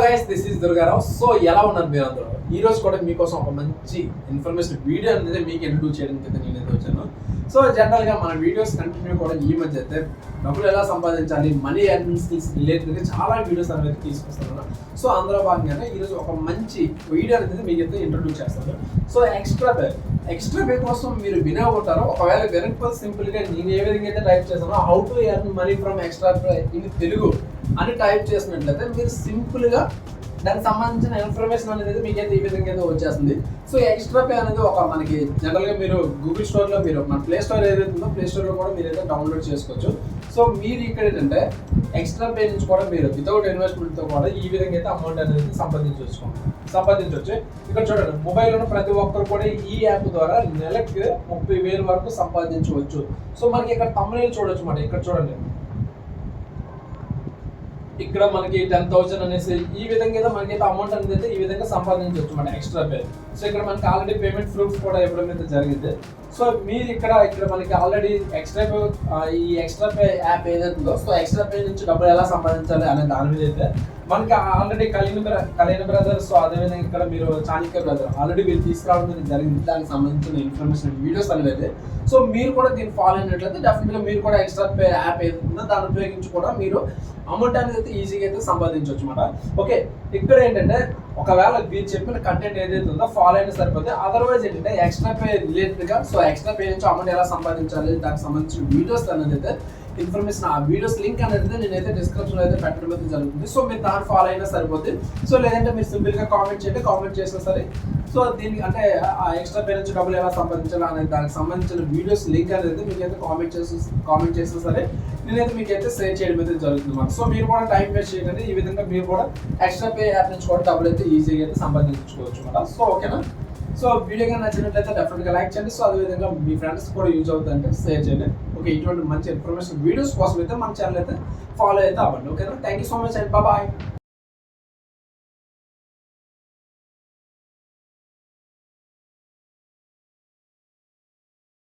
Guys, this is Durgarao. So ఎలా ఉన్నారు మీరు అందరూ? ఈ రోజు కూడా మీకోసం ఒక మంచి ఇన్ఫర్మేషన్ వీడియో అనేది మీకు ఇంట్రడ్యూస్ చేయడానికి అయితే నేనైతే వచ్చాను. సో జనరల్గా మన వీడియోస్ కంటిన్యూ కూడా ఈ మధ్య అయితే డబ్బులు ఎలా సంపాదించాలి, మనీ ఎర్నింగ్ స్కిల్స్ రిలేటెడ్గా చాలా వీడియోస్ అనేది తీసుకొస్తాను. సో అందులో భాగంగానే ఈరోజు ఒక మంచి వీడియో అనేది మీకు అయితే ఇంట్రడ్యూస్ చేస్తాను. సో ఎక్స్ట్రా పే కోసం మీరు వినకుంటారో, ఒకవేళ వినకపోతే సింపుల్గా నేను ఏ విధంగా అయితే టైప్ చేస్తానో how to earn money from extra pay in Telugu అని టైప్ చేసినట్లయితే మీరు సింపుల్గా దానికి సంబంధించిన ఇన్ఫర్మేషన్ అనేది మీకైతే ఈ విధంగా అయితే వచ్చేస్తుంది. సో ఎక్స్ట్రా పే అనేది ఒక మనకి జనరల్గా మీరు గూగుల్ స్టోర్లో మీరు మన ప్లే స్టోర్ ఏదైతే ఉందో ప్లే స్టోర్లో కూడా మీరైతే డౌన్లోడ్ చేసుకోవచ్చు. సో మీరు ఇక్కడ ఏంటంటే ఎక్స్ట్రా పే నుంచి కూడా మీరు వితౌట్ ఇన్వెస్ట్మెంట్తో కూడా ఈ విధంగా అయితే అమౌంట్ అనేది సంపాదించవచ్చు. ఇక్కడ చూడండి, మొబైల్లో ప్రతి ఒక్కరు కూడా ఈ యాప్ ద్వారా నెలకు 30,000 వరకు సంపాదించవచ్చు. సో మనకి ఇక్కడ తమిళ చూడొచ్చు మాట. ఇక్కడ చూడండి, ఇక్కడ మనకి 10,000 అనేసి ఈ విధంగా మనకైతే అమౌంట్ అనేది అయితే ఈ విధంగా సంపాదించవచ్చు మన ఎక్స్ట్రా పే. సో ఇక్కడ మనకి ఆల్రెడీ పేమెంట్ ప్రూఫ్ కూడా ఇవ్వడం జరిగింది. సో మీరు ఇక్కడ మనకి ఆల్రెడీ ఈ ఎక్స్ట్రా పే యాప్ ఏదైతే ఉందో, సో ఎక్స్ట్రా పే నుంచి డబ్బులు ఎలా సంపాదించాలి అనే దాని మీద అయితే మనకి ఆల్రెడీ కళ్యాణ్ బ్రదర్, సో అదేవిధంగా ఇక్కడ మీరు చాణక్య బ్రదర్ ఆల్రెడీ మీరు తీసుకురావడం జరిగింది. దానికి సంబంధించిన ఇన్ఫర్మేషన్ వీడియోస్ అనేది. సో మీరు కూడా దీన్ని ఫాలో అయినట్లయితే డెఫినెట్గా మీరు కూడా ఎక్స్ట్రా పే యాప్ ఏదైతుందో దాన్ని ఉపయోగించి కూడా మీరు అమౌంట్ అనేది అయితే ఈజీగా అయితే సంపాదించవచ్చు అనమాట. ఓకే, ఇక్కడ ఏంటంటే ఒకవేళ మీరు చెప్పిన కంటెంట్ ఏదైతే ఉందో ఫాలో అయినా సరిపోతే, అదర్వైజ్ ఏంటంటే ఎక్స్ట్రా పే రిలేటెడ్గా సో ఎక్స్ట్రా పే నుంచి అమౌంట్ ఎలా సంపాదించాలి దానికి సంబంధించిన వీడియోస్ అనేది అయితే ఇన్ఫర్మేషన్, ఆ వీడియోస్ లింక్ అనేది నేనైతే డిస్క్రిప్షన్లో అయితే పెట్టడం అయితే జరుగుతుంది. సో మీరు దాన్ని ఫాలో అయినా సరిపోతుంది. సో లేదంటే మీరు సింపుల్గా కామెంట్ చేయండి, కామెంట్ చేసినా సరే సో దీనికి అంటే ఆ ఎక్స్ట్రా పే నుంచి డబ్బులు ఎలా సంపాదించాలి అనే దానికి సంబంధించిన వీడియోస్ లింక్ అనేది మీకైతే కామెంట్ చేసినా సరే నేనైతే మీకైతే షేర్ చేయడం అయితే జరుగుతుంది అన్నమాట. సో మీరు కూడా టైం వేస్ట్ చేయకండి, ఈ విధంగా మీరు కూడా ఎక్స్ట్రా పే యాప్ నుంచి కూడా డబ్బులు అయితే ఈజీగా అయితే సంపాదించుకోవచ్చు అన్నమాట. సో ఓకేనా? సో వీడియో కానీ నచ్చినట్లయితే డెఫినెట్గా లైక్ చేయండి. సో అదేవిధంగా మీ ఫ్రెండ్స్ కూడా యూజ్ అవుతుందంటే షేర్ చేయండి. ఓకే, ఇటువంటి మంచి ఇన్ఫర్మేషన్ వీడియోస్ కోసం అయితే మన ఛానల్ అయితే ఫాలో అయితే అవ్వండి. ఓకేనా? Thank you so much and bye.